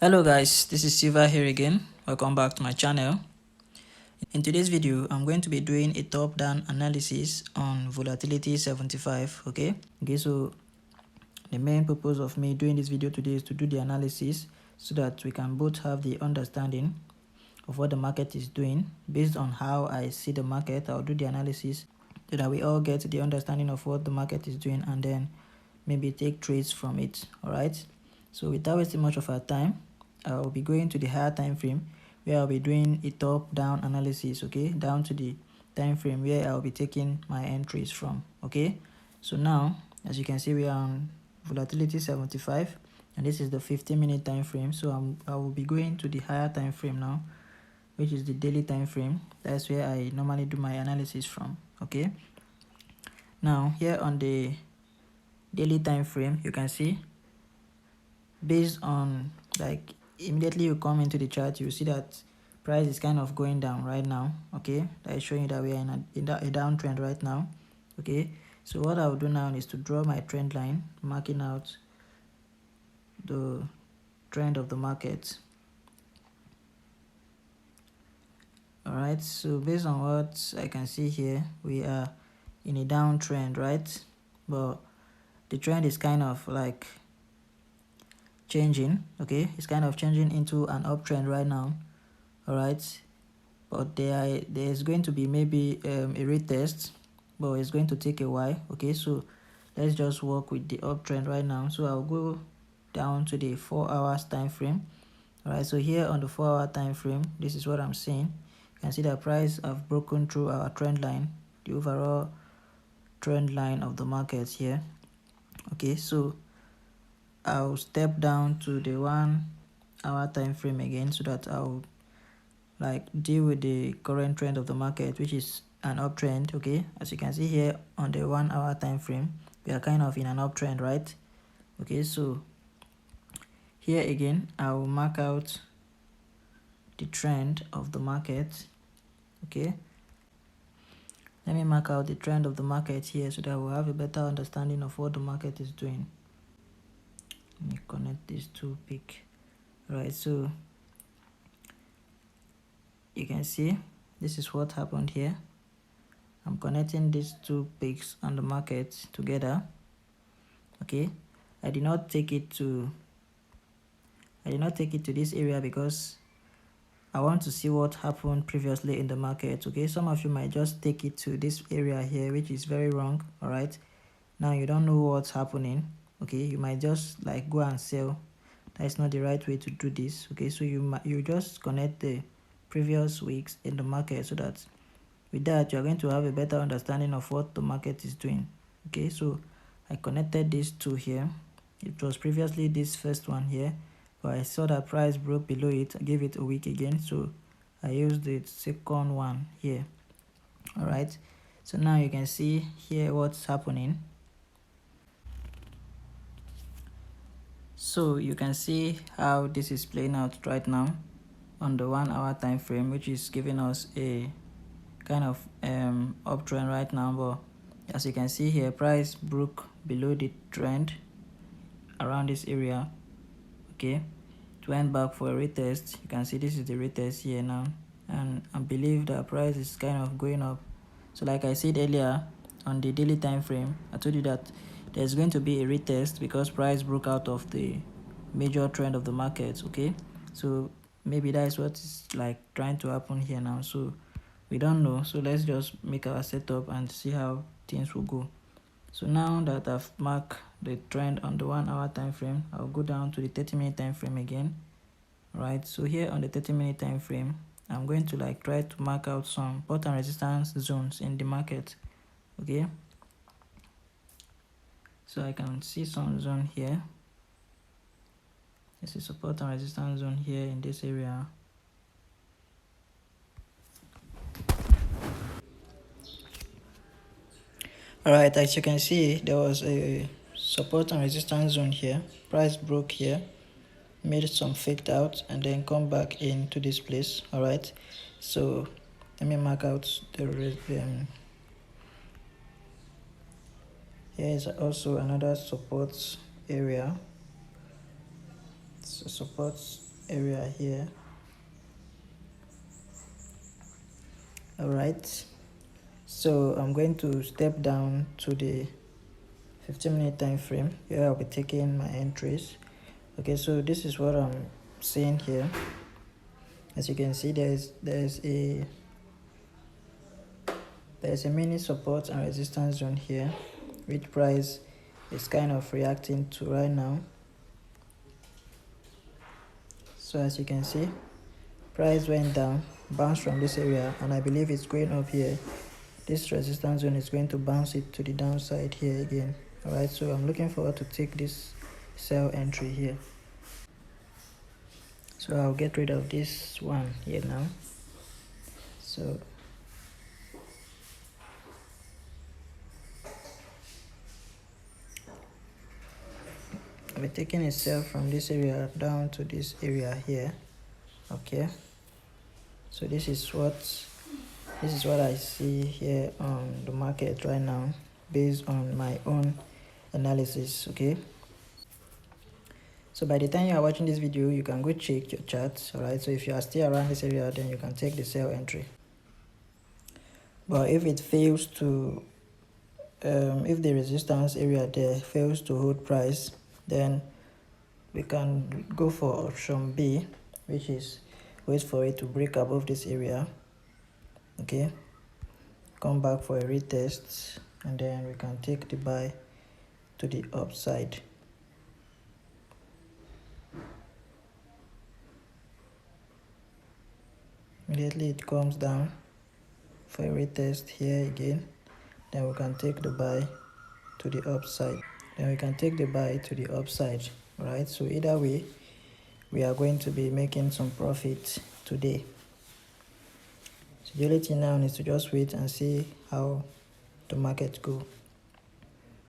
Hello guys, this is Siva here again. Welcome back to my channel. In today's video, I'm going to be doing a top-down analysis on volatility 75. Okay, so the main purpose of me doing this video today is to do the analysis so that we can both have the understanding of what the market is doing. Based on how I see the market, I'll do the analysis so that we all get the understanding of what the market is doing and then maybe take trades from it. All right, so without wasting much of our time, I'll be going to the higher time frame where I'll be doing a top-down analysis, okay, down to the time frame where I'll be taking my entries from. Okay, so now as you can see, we are on volatility 75 and this is the 15-minute time frame. So I will be going to the higher time frame now, which is the daily time frame. That's where I normally do my analysis from. Okay, now here on the daily time frame, you can see based on, like, immediately you come into the chart, you see that price is kind of going down right now. Okay, that is showing you that we are in a downtrend right now. Okay, so what I'll do now is to draw my trend line, marking out the trend of the market. All right, so based on what I can see here, we are in a downtrend, right? But the trend is kind of like changing. Okay, it's kind of changing into an uptrend right now. All right, but there's going to be maybe a retest, but it's going to take a while. Okay, so let's just work with the uptrend right now. So I'll go down to the 4 hours time frame. All right, so here on the 4-hour time frame, this is what I'm seeing. You can see the price have broken through our trend line, the overall trend line of the market here. Okay, so I'll step down to the 1-hour time frame again so that I'll like deal with the current trend of the market, which is an uptrend. Okay, as you can see here on the 1-hour time frame, we are kind of in an uptrend, right? Okay, so here again I will mark out the trend of the market. Okay, let me mark out the trend of the market here so that we'll have a better understanding of what the market is doing. Let me connect these two peaks. Right, so you can see this is what happened here. I'm connecting these two peaks on the market together. Okay, I did not take it to this area because I want to see what happened previously in the market. Okay, some of you might just take it to this area here, which is very wrong. All right, now you don't know what's happening. Okay, you might just like go and sell. That's not the right way to do this. Okay, so you just connect the previous weeks in the market so that with that you're going to have a better understanding of what the market is doing. Okay, so I connected these two here. It was previously this first one here, but I saw that price broke below it. I gave it a week again, so I used the second one here. All right, so now you can see here what's happening. So you can see how this is playing out right now on the 1-hour time frame, which is giving us a kind of uptrend right now. But as you can see here, price broke below the trend around this area. Okay, it went back for a retest. You can see this is the retest here now, and I believe that price is kind of going up. So like I said earlier, on the daily time frame, I told you that there's going to be a retest because price broke out of the major trend of the market. Okay, so maybe that is what is like trying to happen here now. So we don't know, so let's just make our setup and see how things will go. So now that I've marked the trend on the 1-hour time frame, I'll go down to the 30-minute time frame again. Right, so here on the 30-minute time frame, I'm going to like try to mark out some support and resistance zones in the market. Okay, so I can see some zone here. This is support and resistance zone here in this area. Alright, as you can see, there was a support and resistance zone here. Price broke here, made some faked out, and then come back into this place. Alright, so let me mark out the here is also another support area. So support area here. All right, so I'm going to step down to the 15-minute time frame. Here I'll be taking my entries. Okay, so this is what I'm seeing here. As you can see, there's a mini support and resistance zone here, which price is kind of reacting to right now. So as you can see, price went down, bounced from this area, and I believe it's going up here. This resistance zone is going to bounce it to the downside here again. All right, so I'm looking forward to take this sell entry here. So I'll get rid of this one here now. So I'll be taking a sell from this area down to this area here. Okay, so this is what I see here on the market right now based on my own analysis. Okay, so by the time you are watching this video, you can go check your charts. All right, so if you are still around this area, then you can take the sell entry. But if it fails to if the resistance area there fails to hold price, then we can go for option B, which is wait for it to break above this area. Okay, come back for a retest, and then we can take the buy to the upside. Immediately it comes down for a retest here again, then we can take the buy to the upside. Right, so either way we are going to be making some profit today. So the only thing now is to just wait and see how the market go.